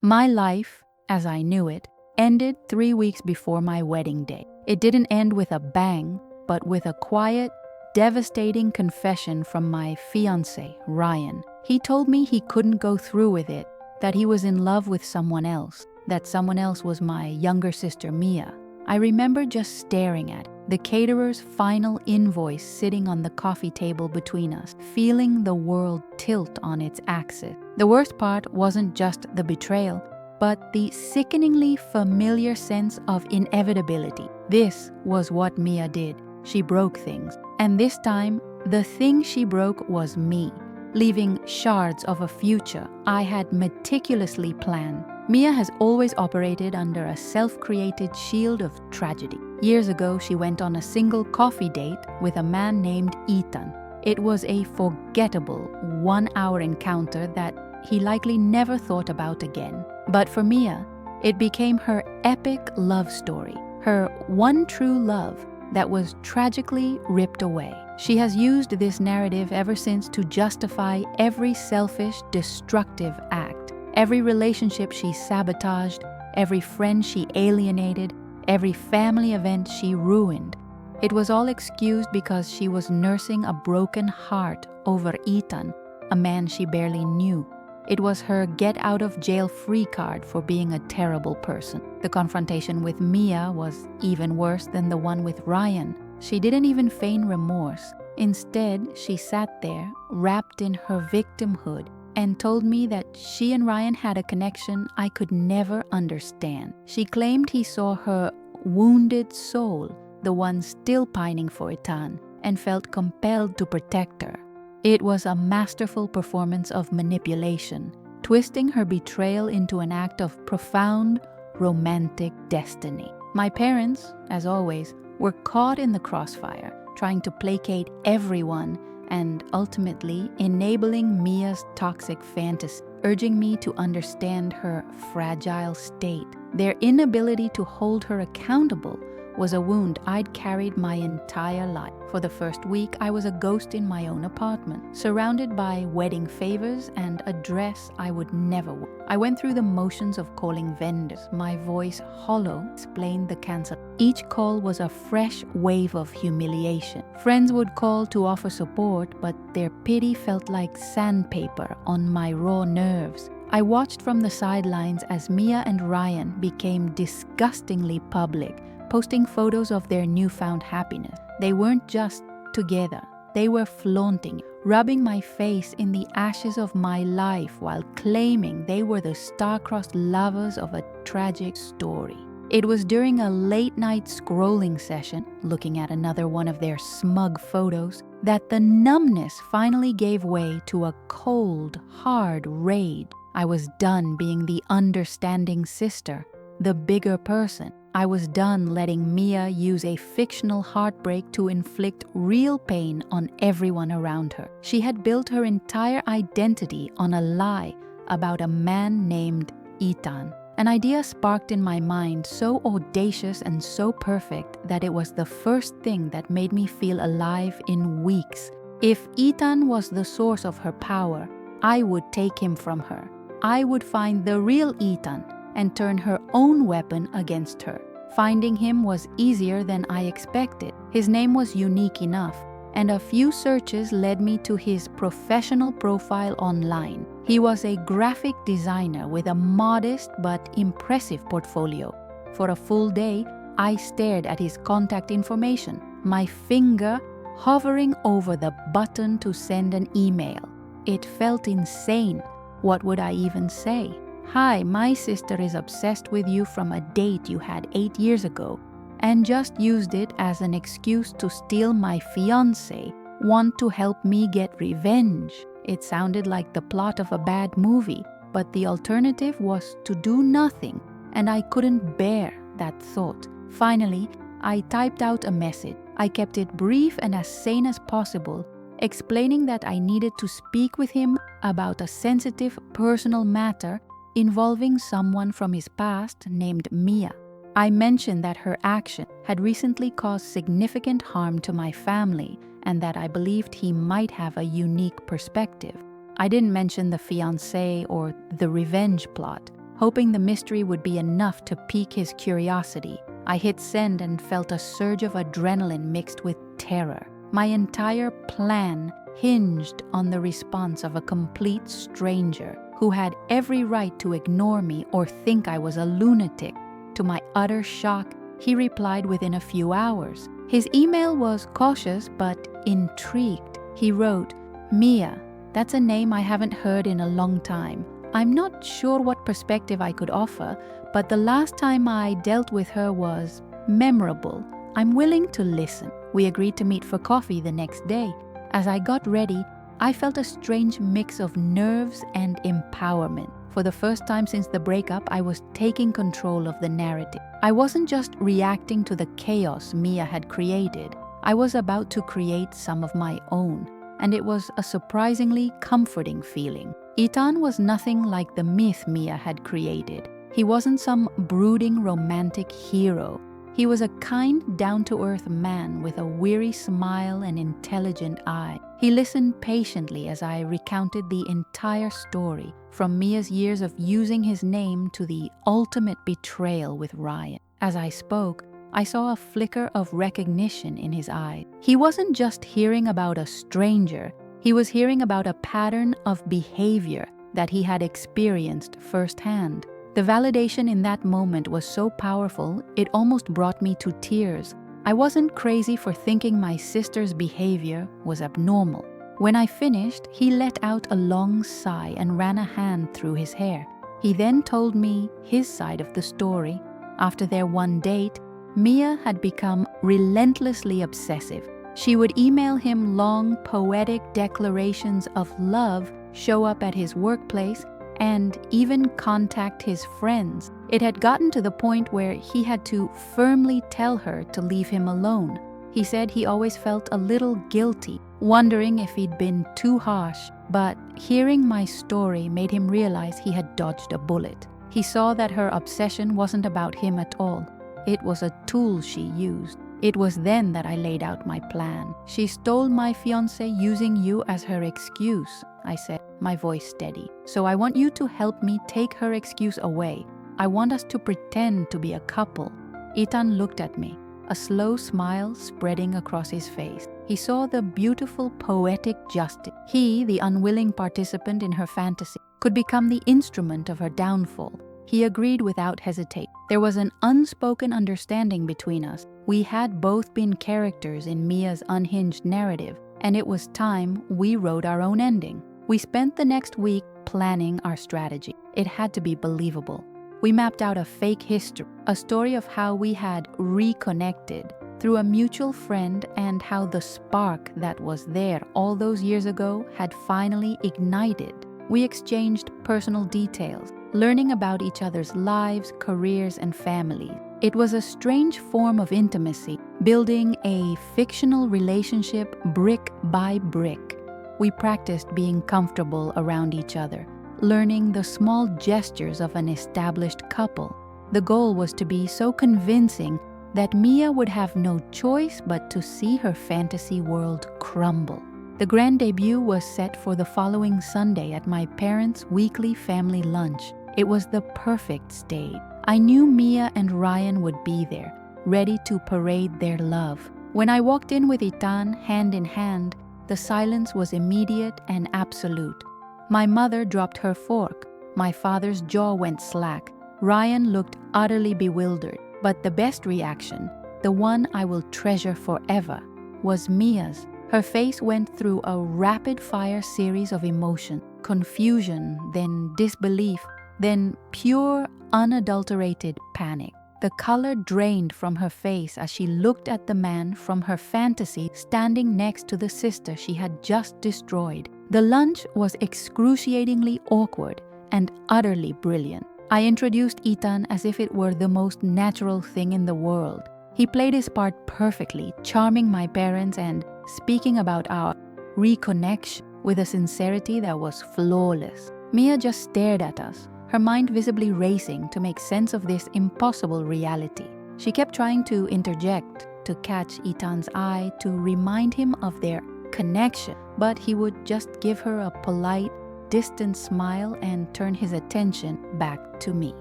My life, as I knew it, ended 3 weeks before my wedding day. It didn't end with a bang, but with a quiet, devastating confession from my fiancé, Ryan. He told me he couldn't go through with it, that he was in love with someone else, that someone else was my younger sister, Mia. I remember just staring at the caterer's final invoice sitting on the coffee table between us, feeling the world tilt on its axis. The worst part wasn't just the betrayal, but the sickeningly familiar sense of inevitability. This was what Mia did. She broke things. And this time, the thing she broke was me, leaving shards of a future I had meticulously planned. Mia has always operated under a self-created shield of tragedy. Years ago, she went on a single coffee date with a man named Ethan. It was a forgettable 1-hour encounter that he likely never thought about again. But for Mia, it became her epic love story, her one true love that was tragically ripped away. She has used this narrative ever since to justify every selfish, destructive act, every relationship she sabotaged, every friend she alienated, every family event she ruined. It was all excused because she was nursing a broken heart over Ethan, a man she barely knew. It was her get-out-of-jail-free card for being a terrible person. The confrontation with Mia was even worse than the one with Ryan. She didn't even feign remorse. Instead, she sat there, wrapped in her victimhood, and told me that she and Ryan had a connection I could never understand. She claimed he saw her wounded soul, the one still pining for Ethan, and felt compelled to protect her. It was a masterful performance of manipulation, twisting her betrayal into an act of profound, romantic destiny. My parents, as always, were caught in the crossfire, trying to placate everyone and ultimately enabling Mia's toxic fantasy, urging me to understand her fragile state. Their inability to hold her accountable was a wound I'd carried my entire life. For the first week, I was a ghost in my own apartment, surrounded by wedding favors and a dress I would never wear. I went through the motions of calling vendors, my voice hollow, explained the cancel. Each call was a fresh wave of humiliation. Friends would call to offer support, but their pity felt like sandpaper on my raw nerves. I watched from the sidelines as Mia and Ryan became disgustingly public, posting photos of their newfound happiness. They weren't just together, they were flaunting, rubbing my face in the ashes of my life while claiming they were the star-crossed lovers of a tragic story. It was during a late-night scrolling session, looking at another one of their smug photos, that the numbness finally gave way to a cold, hard rage. I was done being the understanding sister, the bigger person. I was done letting Mia use a fictional heartbreak to inflict real pain on everyone around her. She had built her entire identity on a lie about a man named Ethan. An idea sparked in my mind so audacious and so perfect that it was the first thing that made me feel alive in weeks. If Ethan was the source of her power, I would take him from her. I would find the real Ethan and turn her own weapon against her. Finding him was easier than I expected. His name was unique enough, and a few searches led me to his professional profile online. He was a graphic designer with a modest but impressive portfolio. For a full day, I stared at his contact information, my finger hovering over the button to send an email. It felt insane. What would I even say? "Hi, my sister is obsessed with you from a date you had 8 years ago and just used it as an excuse to steal my fiancé, want to help me get revenge." It sounded like the plot of a bad movie, but the alternative was to do nothing, and I couldn't bear that thought. Finally, I typed out a message. I kept it brief and as sane as possible, explaining that I needed to speak with him about a sensitive personal matter involving someone from his past named Mia. I mentioned that her action had recently caused significant harm to my family and that I believed he might have a unique perspective. I didn't mention the fiancé or the revenge plot. hoping the mystery would be enough to pique his curiosity. I hit send and felt a surge of adrenaline mixed with terror. My entire plan hinged on the response of a complete stranger who had every right to ignore me or think I was a lunatic. To my utter shock, he replied within a few hours. His email was cautious but intrigued. He wrote, "Mia, that's a name I haven't heard in a long time. I'm not sure what perspective I could offer, but the last time I dealt with her was memorable. I'm willing to listen." We agreed to meet for coffee the next day. As I got ready, I felt a strange mix of nerves and empowerment. For the first time since the breakup, I was taking control of the narrative. I wasn't just reacting to the chaos Mia had created. I was about to create some of my own, and it was a surprisingly comforting feeling. Ethan was nothing like the myth Mia had created. He wasn't some brooding romantic hero. He was a kind, down-to-earth man with a weary smile and intelligent eye. He listened patiently as I recounted the entire story, from Mia's years of using his name to the ultimate betrayal with Ryan. As I spoke, I saw a flicker of recognition in his eyes. He wasn't just hearing about a stranger, he was hearing about a pattern of behavior that he had experienced firsthand. The validation in that moment was so powerful, it almost brought me to tears. I wasn't crazy for thinking my sister's behavior was abnormal. When I finished, he let out a long sigh and ran a hand through his hair. He then told me his side of the story. After their one date, Mia had become relentlessly obsessive. She would email him long, poetic declarations of love, show up at his workplace, and even contact his friends. It had gotten to the point where he had to firmly tell her to leave him alone. He said he always felt a little guilty, wondering if he'd been too harsh, but hearing my story made him realize he had dodged a bullet. He saw that her obsession wasn't about him at all. It was a tool she used. It was then that I laid out my plan. "She stole my fiancé using you as her excuse," I said, my voice steady. "So I want you to help me take her excuse away. I want us to pretend to be a couple." Ethan looked at me, a slow smile spreading across his face. He saw the beautiful poetic justice. He, the unwilling participant in her fantasy, could become the instrument of her downfall. He agreed without hesitation. There was an unspoken understanding between us. We had both been characters in Mia's unhinged narrative, and it was time we wrote our own ending. We spent the next week planning our strategy. It had to be believable. We mapped out a fake history, a story of how we had reconnected through a mutual friend and how the spark that was there all those years ago had finally ignited. We exchanged personal details, learning about each other's lives, careers, and families. It was a strange form of intimacy, building a fictional relationship brick by brick. We practiced being comfortable around each other, learning the small gestures of an established couple. The goal was to be so convincing that Mia would have no choice but to see her fantasy world crumble. The grand debut was set for the following Sunday at my parents' weekly family lunch. It was the perfect stage. I knew Mia and Ryan would be there, ready to parade their love. When I walked in with Ethan hand in hand, the silence was immediate and absolute. My mother dropped her fork. My father's jaw went slack. Ryan looked utterly bewildered. But the best reaction, the one I will treasure forever, was Mia's. Her face went through a rapid-fire series of emotion, confusion, then disbelief, then pure, unadulterated panic. The color drained from her face as she looked at the man from her fantasy standing next to the sister she had just destroyed. The lunch was excruciatingly awkward and utterly brilliant. I introduced Ethan as if it were the most natural thing in the world. He played his part perfectly, charming my parents and speaking about our reconnection with a sincerity that was flawless. Mia just stared at us, her mind visibly racing to make sense of this impossible reality. She kept trying to interject, to catch Ethan's eye, to remind him of their connection, but he would just give her a polite, distant smile and turn his attention back to me.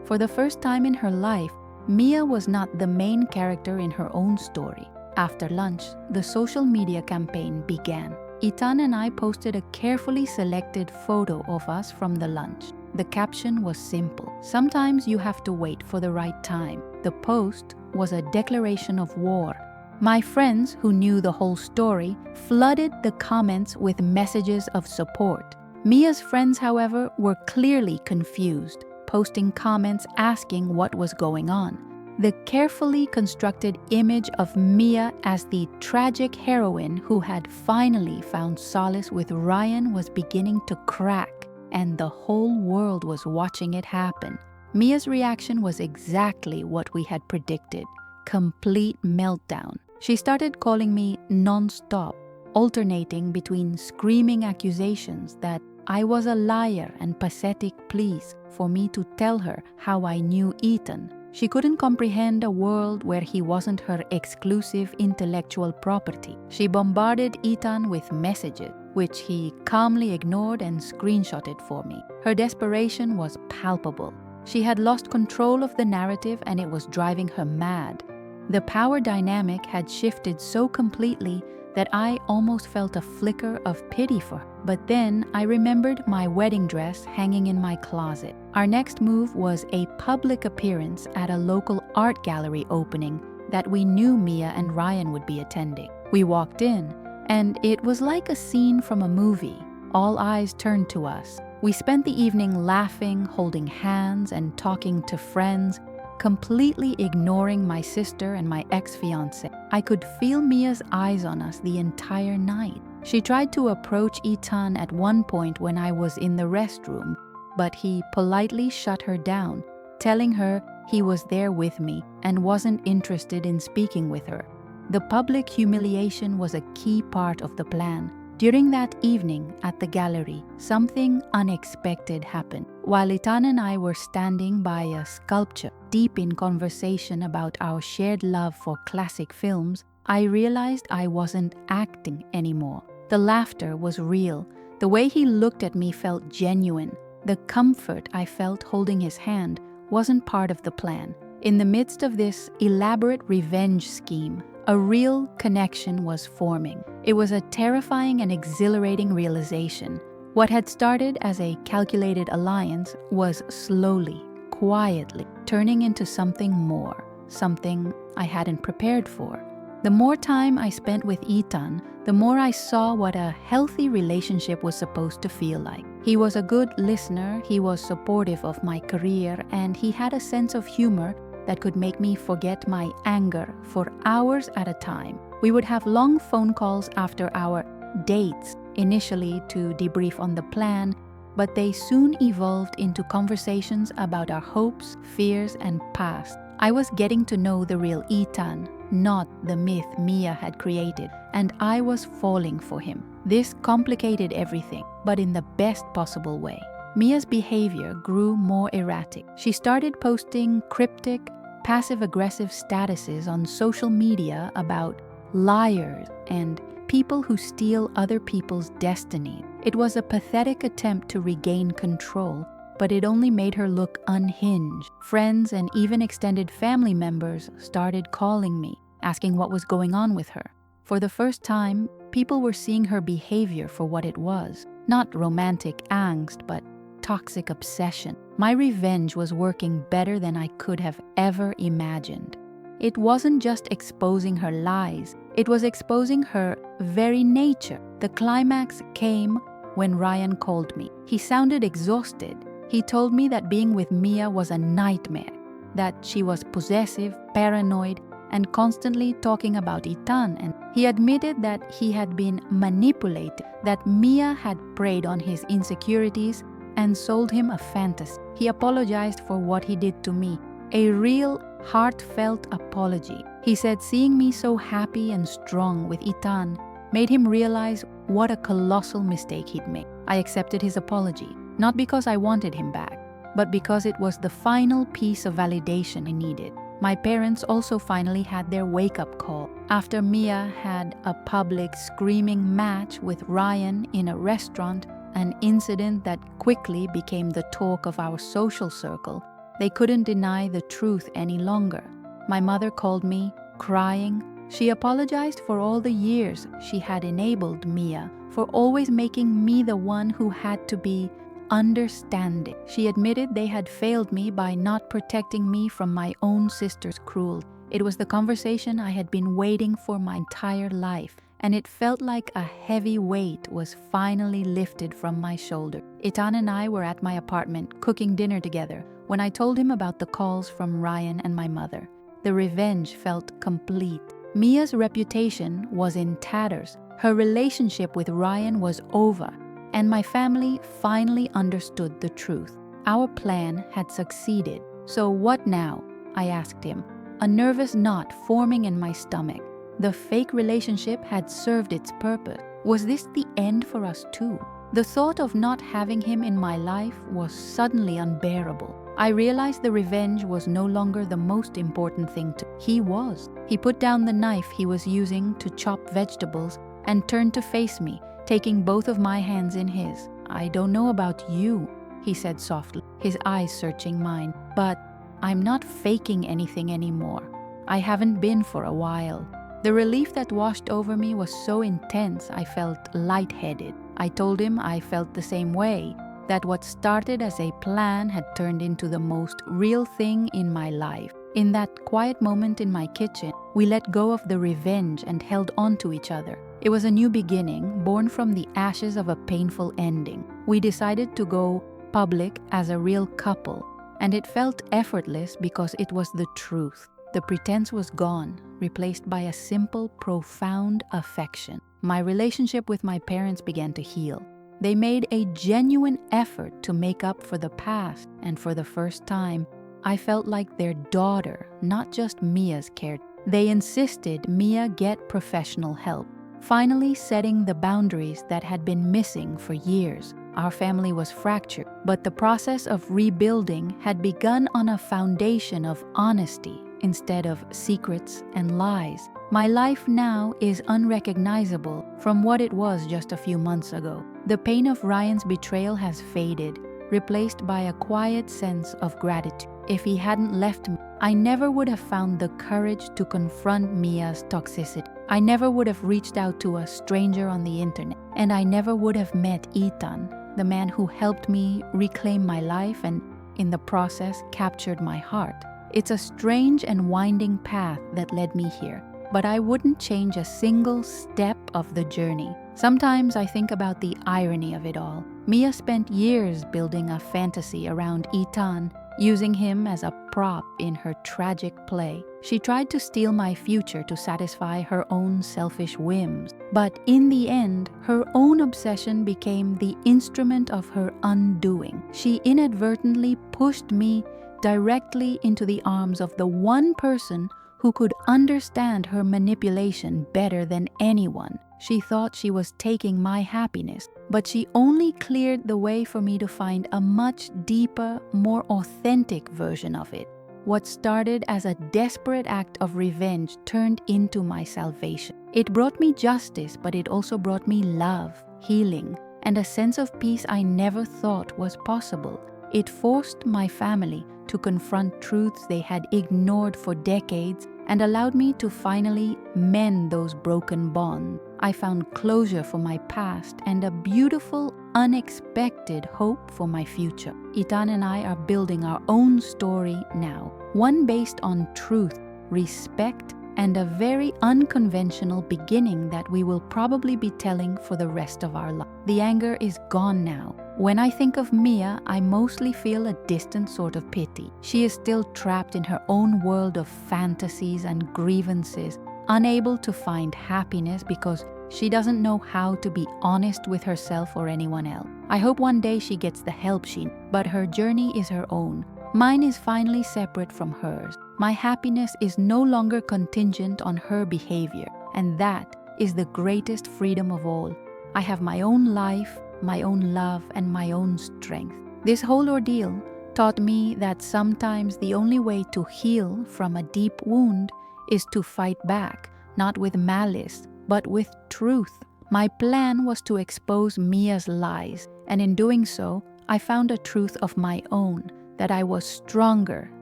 For the first time in her life, Mia was not the main character in her own story. After lunch, the social media campaign began. Ethan and I posted a carefully selected photo of us from the lunch. The caption was simple. Sometimes you have to wait for the right time. The post was a declaration of war. My friends, who knew the whole story, flooded the comments with messages of support. Mia's friends, however, were clearly confused, posting comments asking what was going on. The carefully constructed image of Mia as the tragic heroine who had finally found solace with Ryan was beginning to crack, and the whole world was watching it happen. Mia's reaction was exactly what we had predicted: complete meltdown. She started calling me non-stop, alternating between screaming accusations that I was a liar and pathetic pleas for me to tell her how I knew Ethan. She couldn't comprehend a world where he wasn't her exclusive intellectual property. She bombarded Ethan with messages, which he calmly ignored and screenshotted for me. Her desperation was palpable. She had lost control of the narrative and it was driving her mad. The power dynamic had shifted so completely that I almost felt a flicker of pity for her. But then I remembered my wedding dress hanging in my closet. Our next move was a public appearance at a local art gallery opening that we knew Mia and Ryan would be attending. We walked in, and it was like a scene from a movie. All eyes turned to us. We spent the evening laughing, holding hands, and talking to friends, completely ignoring my sister and my ex-fiancé. I could feel Mia's eyes on us the entire night. She tried to approach Ethan at one point when I was in the restroom, but he politely shut her down, telling her he was there with me and wasn't interested in speaking with her. The public humiliation was a key part of the plan. During that evening at the gallery, something unexpected happened. While Ethan and I were standing by a sculpture, deep in conversation about our shared love for classic films, I realized I wasn't acting anymore. The laughter was real. The way he looked at me felt genuine. The comfort I felt holding his hand wasn't part of the plan. In the midst of this elaborate revenge scheme, a real connection was forming. It was a terrifying and exhilarating realization. What had started as a calculated alliance was slowly, quietly, turning into something more, something I hadn't prepared for. The more time I spent with Ethan, the more I saw what a healthy relationship was supposed to feel like. He was a good listener, he was supportive of my career, and he had a sense of humor that could make me forget my anger for hours at a time. We would have long phone calls after our dates, initially to debrief on the plan, but they soon evolved into conversations about our hopes, fears, and past. I was getting to know the real Ethan, not the myth Mia had created, and I was falling for him. This complicated everything, but in the best possible way. Mia's behavior grew more erratic. She started posting cryptic, passive-aggressive statuses on social media about liars and people who steal other people's destiny. It was a pathetic attempt to regain control, but it only made her look unhinged. Friends and even extended family members started calling me, asking what was going on with her. For the first time, people were seeing her behavior for what it was. Not romantic angst, but toxic obsession. My revenge was working better than I could have ever imagined. It wasn't just exposing her lies, it was exposing her very nature. The climax came when Ryan called me. He sounded exhausted. He told me that being with Mia was a nightmare, that she was possessive, paranoid, and constantly talking about Ethan, and he admitted that he had been manipulated, that Mia had preyed on his insecurities and sold him a fantasy. He apologized for what he did to me, a real heartfelt apology. He said seeing me so happy and strong with Ethan made him realize what a colossal mistake he'd made. I accepted his apology, not because I wanted him back, but because it was the final piece of validation I needed. My parents also finally had their wake-up call. After Mia had a public screaming match with Ryan in a restaurant, an incident that quickly became the talk of our social circle. They couldn't deny the truth any longer. My mother called me, crying. She apologized for all the years she had enabled Mia, for always making me the one who had to be understanding. She admitted they had failed me by not protecting me from my own sister's cruelty. It was the conversation I had been waiting for my entire life, and it felt like a heavy weight was finally lifted from my shoulder. Itan and I were at my apartment cooking dinner together when I told him about the calls from Ryan and my mother. The revenge felt complete. Mia's reputation was in tatters. Her relationship with Ryan was over, and my family finally understood the truth. Our plan had succeeded. So what now? I asked him, a nervous knot forming in my stomach. The fake relationship had served its purpose. Was this the end for us too? The thought of not having him in my life was suddenly unbearable. I realized the revenge was no longer the most important thing to He was. He put down the knife he was using to chop vegetables and turned to face me, taking both of my hands in his. I don't know about you, he said softly, his eyes searching mine, but I'm not faking anything anymore. I haven't been for a while. The relief that washed over me was so intense I felt lightheaded. I told him I felt the same way, that what started as a plan had turned into the most real thing in my life. In that quiet moment in my kitchen, we let go of the revenge and held on to each other. It was a new beginning, born from the ashes of a painful ending. We decided to go public as a real couple, and it felt effortless because it was the truth. The pretense was gone, replaced by a simple, profound affection. My relationship with my parents began to heal. They made a genuine effort to make up for the past, and for the first time, I felt like their daughter, not just Mia's care. They insisted Mia get professional help, finally setting the boundaries that had been missing for years. Our family was fractured, but the process of rebuilding had begun on a foundation of honesty instead of secrets and lies. My life now is unrecognizable from what it was just a few months ago. The pain of Ryan's betrayal has faded, replaced by a quiet sense of gratitude. If he hadn't left me, I never would have found the courage to confront Mia's toxicity. I never would have reached out to a stranger on the internet, and I never would have met Itan, the man who helped me reclaim my life and, in the process, captured my heart. It's a strange and winding path that led me here, but I wouldn't change a single step of the journey. Sometimes I think about the irony of it all. Mia spent years building a fantasy around Itan, using him as a prop in her tragic play. She tried to steal my future to satisfy her own selfish whims. But in the end, her own obsession became the instrument of her undoing. She inadvertently pushed me directly into the arms of the one person who could understand her manipulation better than anyone. She thought she was taking my happiness, but she only cleared the way for me to find a much deeper, more authentic version of it. What started as a desperate act of revenge turned into my salvation. It brought me justice, but it also brought me love, healing, and a sense of peace I never thought was possible. It forced my family to confront truths they had ignored for decades and allowed me to finally mend those broken bonds. I found closure for my past and a beautiful, unexpected hope for my future. Itan and I are building our own story now, one based on truth, respect, and a very unconventional beginning that we will probably be telling for the rest of our life. The anger is gone now. When I think of Mia, I mostly feel a distant sort of pity. She is still trapped in her own world of fantasies and grievances, unable to find happiness because she doesn't know how to be honest with herself or anyone else. I hope one day she gets the help she needs, but her journey is her own. Mine is finally separate from hers. My happiness is no longer contingent on her behavior, and that is the greatest freedom of all. I have my own life, my own love, and my own strength. This whole ordeal taught me that sometimes the only way to heal from a deep wound is to fight back, not with malice, but with truth. My plan was to expose Mia's lies, And in doing so, I found a truth of my own, that I was stronger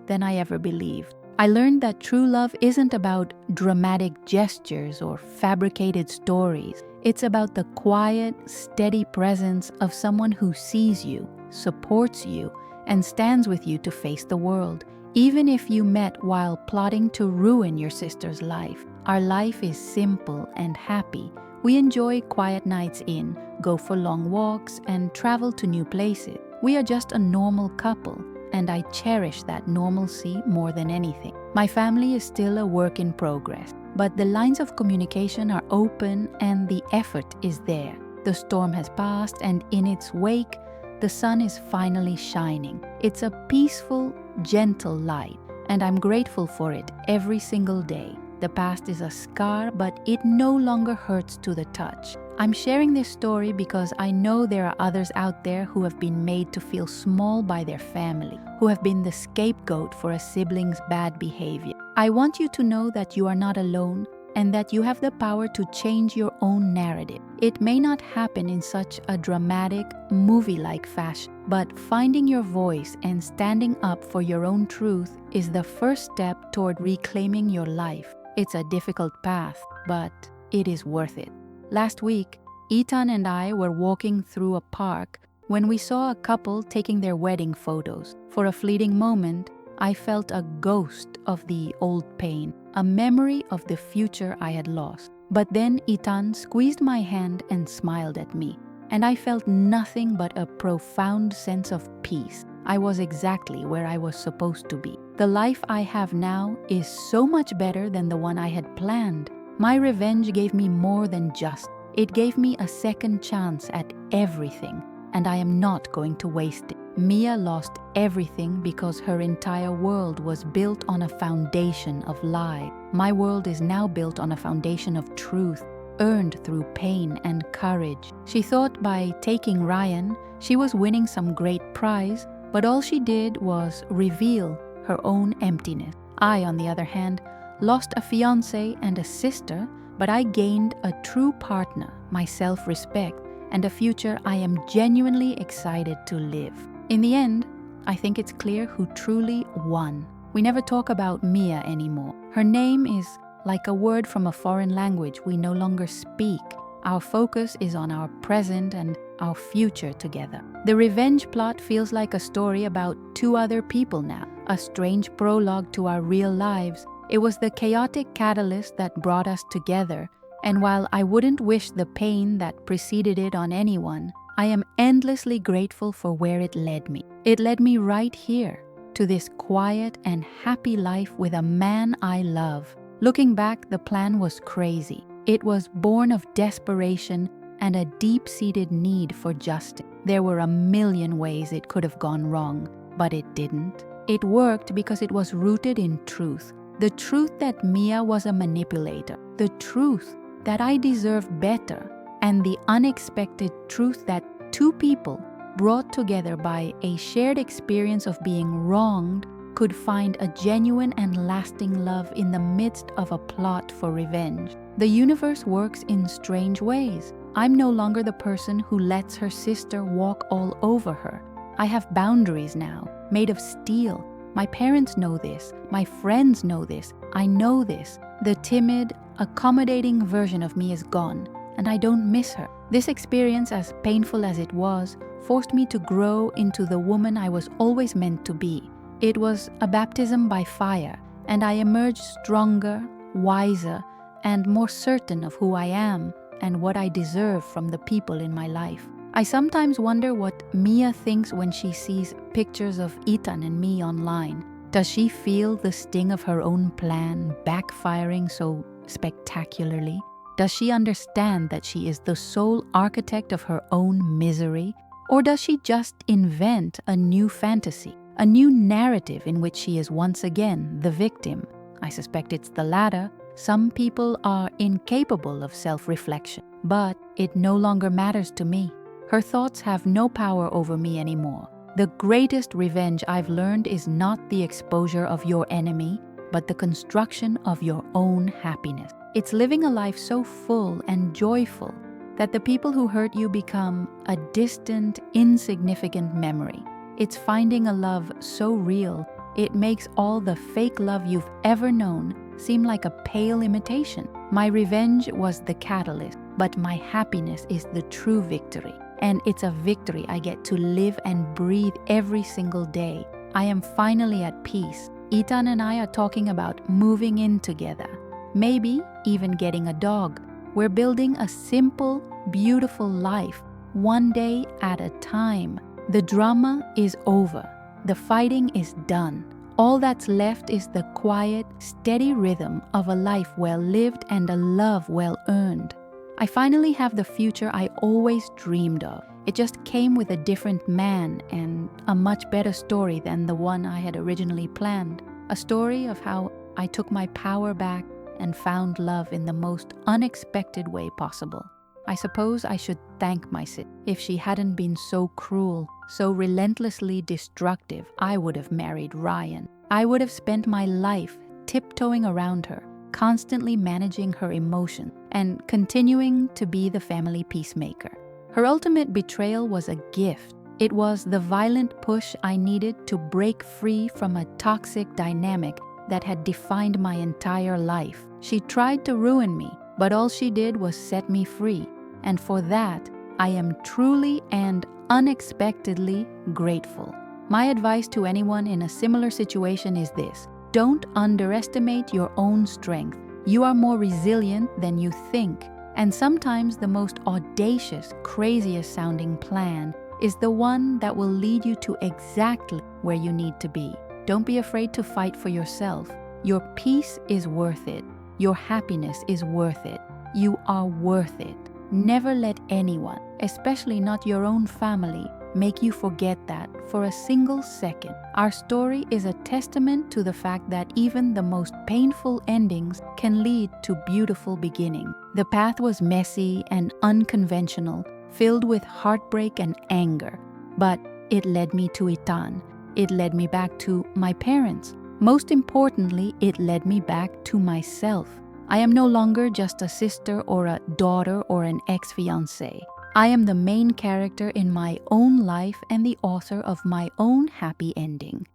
than I ever believed. I learned that true love isn't about dramatic gestures or fabricated stories. It's about the quiet, steady presence of someone who sees you, supports you, and stands with you to face the world. Even if you met while plotting to ruin your sister's life, our life is simple and happy. We enjoy quiet nights in, go for long walks, and travel to new places. We are just a normal couple, and I cherish that normalcy more than anything. My family is still a work in progress, but the lines of communication are open and the effort is there. The storm has passed, and in its wake, the sun is finally shining. It's a peaceful, gentle light, and I'm grateful for it every single day. The past is a scar, but it no longer hurts to the touch. I'm sharing this story because I know there are others out there who have been made to feel small by their family, who have been the scapegoat for a sibling's bad behavior. I want you to know that you are not alone and that you have the power to change your own narrative. It may not happen in such a dramatic, movie-like fashion, but finding your voice and standing up for your own truth is the first step toward reclaiming your life. It's a difficult path, but it is worth it. Last week, Ethan and I were walking through a park when we saw a couple taking their wedding photos. For a fleeting moment, I felt a ghost of the old pain, a memory of the future I had lost. But then Ethan squeezed my hand and smiled at me, and I felt nothing but a profound sense of peace. I was exactly where I was supposed to be. The life I have now is so much better than the one I had planned. My revenge gave me more than just. It gave me a second chance at everything, and I am not going to waste it. Mia lost everything because her entire world was built on a foundation of lies. My world is now built on a foundation of truth, earned through pain and courage. She thought by taking Ryan, she was winning some great prize, but all she did was reveal her own emptiness. I, on the other hand, lost a fiancé and a sister, but I gained a true partner, my self-respect, and a future I am genuinely excited to live. In the end, I think it's clear who truly won. We never talk about Mia anymore. Her name is like a word from a foreign language we no longer speak. Our focus is on our present and our future together. The revenge plot feels like a story about two other people now, a strange prologue to our real lives. It was the chaotic catalyst that brought us together, and while I wouldn't wish the pain that preceded it on anyone, I am endlessly grateful for where it led me. It led me right here, to this quiet and happy life with a man I love. Looking back, the plan was crazy. It was born of desperation and a deep-seated need for justice. There were a million ways it could have gone wrong, but it didn't. It worked because it was rooted in truth. The truth that Mia was a manipulator. The truth that I deserve better. And the unexpected truth that two people, brought together by a shared experience of being wronged, could find a genuine and lasting love in the midst of a plot for revenge. The universe works in strange ways. I'm no longer the person who lets her sister walk all over her. I have boundaries now, made of steel. My parents know this. My friends know this. I know this. The timid, accommodating version of me is gone, and I don't miss her. This experience, as painful as it was, forced me to grow into the woman I was always meant to be. It was a baptism by fire, and I emerged stronger, wiser, and more certain of who I am and what I deserve from the people in my life. I sometimes wonder what Mia thinks when she sees pictures of Ethan and me online. Does she feel the sting of her own plan backfiring so spectacularly? Does she understand that she is the sole architect of her own misery? Or does she just invent a new fantasy, a new narrative in which she is once again the victim? I suspect it's the latter. Some people are incapable of self-reflection, but it no longer matters to me. Her thoughts have no power over me anymore. The greatest revenge I've learned is not the exposure of your enemy, but the construction of your own happiness. It's living a life so full and joyful that the people who hurt you become a distant, insignificant memory. It's finding a love so real, it makes all the fake love you've ever known seem like a pale imitation. My revenge was the catalyst, but my happiness is the true victory. And it's a victory I get to live and breathe every single day. I am finally at peace. Ethan and I are talking about moving in together. Maybe even getting a dog. We're building a simple, beautiful life, one day at a time. The drama is over. The fighting is done. All that's left is the quiet, steady rhythm of a life well lived and a love well earned. I finally have the future I always dreamed of. It just came with a different man and a much better story than the one I had originally planned. A story of how I took my power back and found love in the most unexpected way possible. I suppose I should thank my sis. If she hadn't been so cruel, so relentlessly destructive, I would have married Ryan. I would have spent my life tiptoeing around her, constantly managing her emotions, and continuing to be the family peacemaker. Her ultimate betrayal was a gift. It was the violent push I needed to break free from a toxic dynamic that had defined my entire life. She tried to ruin me, but all she did was set me free. And for that, I am truly and unexpectedly grateful. My advice to anyone in a similar situation is this: don't underestimate your own strength. You are more resilient than you think. And sometimes the most audacious, craziest sounding plan is the one that will lead you to exactly where you need to be. Don't be afraid to fight for yourself. Your peace is worth it. Your happiness is worth it. You are worth it. Never let anyone, especially not your own family, make you forget that for a single second. Our story is a testament to the fact that even the most painful endings can lead to beautiful beginnings. The path was messy and unconventional, filled with heartbreak and anger, but it led me to Itan. It led me back to my parents. Most importantly, it led me back to myself. I am no longer just a sister or a daughter or an ex-fiancé. I am the main character in my own life and the author of my own happy ending.